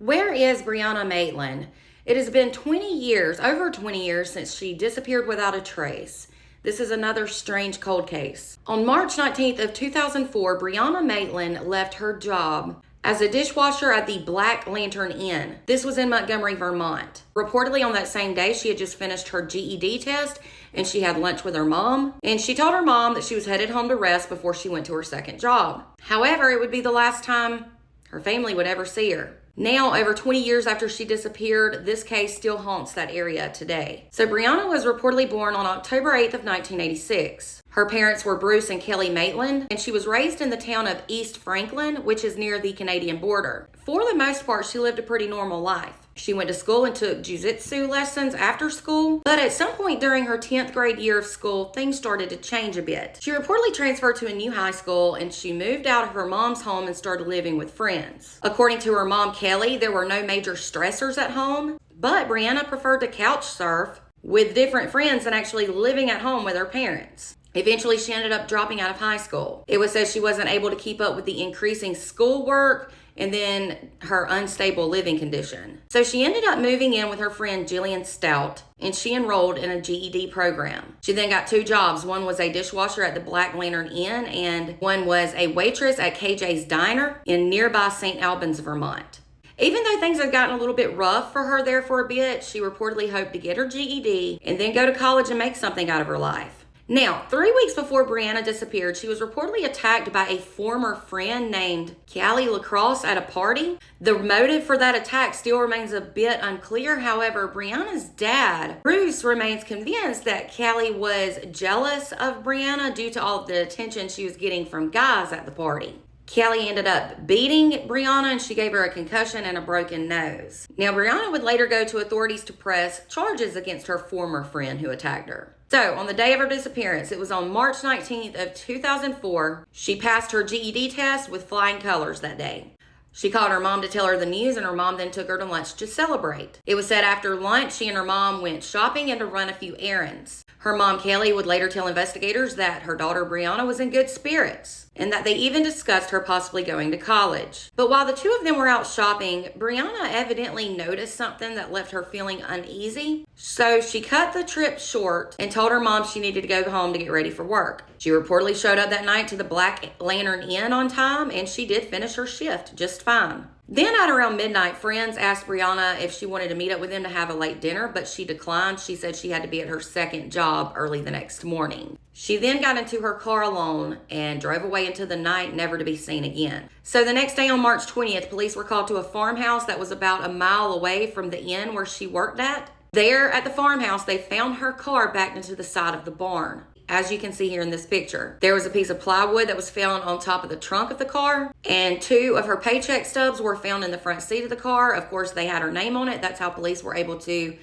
Where is Brianna Maitland? It has been 20 years, over 20 years, since she disappeared without a trace. This is another strange cold case. On March 19th of 2004, Brianna Maitland left her job as a dishwasher at the Black Lantern Inn. This was in Montgomery, Vermont. Reportedly on that same day, she had just finished her GED test and she had lunch with her mom. And she told her mom that she was headed home to rest before she went to her second job. However, it would be the last time her family would ever see her. Now, over 20 years after she disappeared, this case still haunts that area today. So Brianna was reportedly born on October 8th of 1986. Her parents were Bruce and Kelly Maitland, and she was raised in the town of East Franklin, which is near the Canadian border. For the most part, she lived a pretty normal life. She went to school and took jiu-jitsu lessons after school, but at some point during her 10th grade year of school, things started to change a bit. She reportedly transferred to a new high school and she moved out of her mom's home and started living with friends. According to her mom, Kelly, there were no major stressors at home, but Brianna preferred to couch surf with different friends than actually living at home with her parents. Eventually, she ended up dropping out of high school. It was said she wasn't able to keep up with the increasing schoolwork and then her unstable living condition. So she ended up moving in with her friend Jillian Stout, and she enrolled in a GED program. She then got 2 jobs. One was a dishwasher at the Black Lantern Inn, and one was a waitress at KJ's Diner in nearby St. Albans, Vermont. Even though things had gotten a little bit rough for her there for a bit, she reportedly hoped to get her GED and then go to college and make something out of her life. Now, 3 weeks before Brianna disappeared, she was reportedly attacked by a former friend named Callie LaCrosse at a party. The motive for that attack still remains a bit unclear. However, Brianna's dad, Bruce, remains convinced that Callie was jealous of Brianna due to all of the attention she was getting from guys at the party. Kelly ended up beating Brianna and she gave her a concussion and a broken nose. Now, Brianna would later go to authorities to press charges against her former friend who attacked her. So, on the day of her disappearance, it was on March 19th of 2004, she passed her GED test with flying colors that day. She called her mom to tell her the news, and her mom then took her to lunch to celebrate. It was said after lunch, she and her mom went shopping and to run a few errands. Her mom, Kelly, would later tell investigators that her daughter, Brianna, was in good spirits, and that they even discussed her possibly going to college. But while the 2 of them were out shopping, Brianna evidently noticed something that left her feeling uneasy. So she cut the trip short and told her mom she needed to go home to get ready for work. She reportedly showed up that night to the Black Lantern Inn on time, and she did finish her shift just fine. Then at around midnight, friends asked Brianna if she wanted to meet up with them to have a late dinner, but she declined. She said she had to be at her second job early the next morning. She then got into her car alone and drove away into the night, never to be seen again. So the next day on March 20th, police were called to a farmhouse that was about a mile away from the inn where she worked at. There at the farmhouse, they found her car backed into the side of the barn. As you can see here in this picture, there was a piece of plywood that was found on top of the trunk of the car, and 2 of her paycheck stubs were found in the front seat of the car. Of course, they had her name on it. That's how police were able to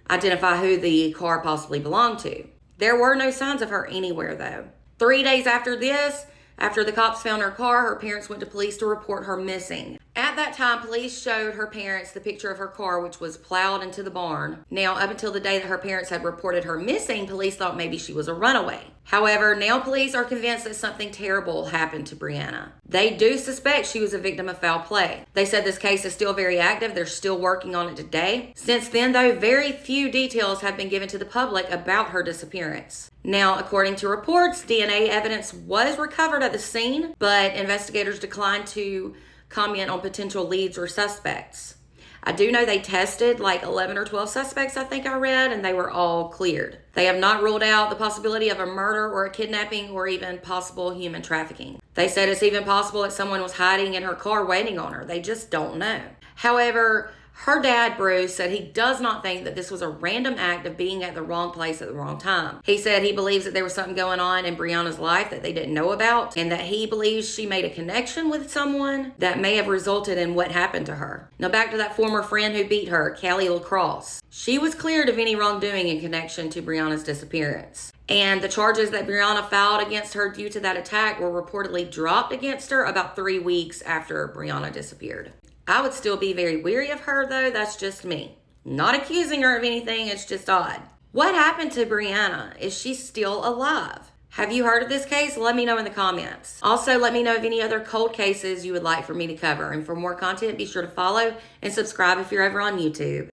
identify who the car possibly belonged to. There were no signs of her anywhere, though. 3 days after this, after the cops found her car, her parents went to police to report her missing. At that time, police showed her parents the picture of her car, which was plowed into the barn. Now, up until the day that her parents had reported her missing, police thought maybe she was a runaway. However, now police are convinced that something terrible happened to Brianna. They do suspect she was a victim of foul play. They said this case is still very active. They're still working on it today. Since then, though, very few details have been given to the public about her disappearance. Now, according to reports, DNA evidence was recovered at the scene, but investigators declined to comment on potential leads or suspects. I do know they tested like 11 or 12 suspects, I think I read, and they were all cleared. They have not ruled out the possibility of a murder or a kidnapping or even possible human trafficking. They said it's even possible that someone was hiding in her car waiting on her. They just don't know. However, her dad, Bruce, said he does not think that this was a random act of being at the wrong place at the wrong time. He said he believes that there was something going on in Brianna's life that they didn't know about, and that he believes she made a connection with someone that may have resulted in what happened to her. Now back to that former friend who beat her, Callie LaCrosse. She was cleared of any wrongdoing in connection to Brianna's disappearance. And the charges that Brianna filed against her due to that attack were reportedly dropped against her about 3 weeks after Brianna disappeared. I would still be very weary of her, though. That's just me. Not accusing her of anything. It's just odd. What happened to Brianna? Is she still alive? Have you heard of this case? Let me know in the comments. Also, let me know of any other cold cases you would like for me to cover. And for more content, be sure to follow and subscribe if you're over on YouTube.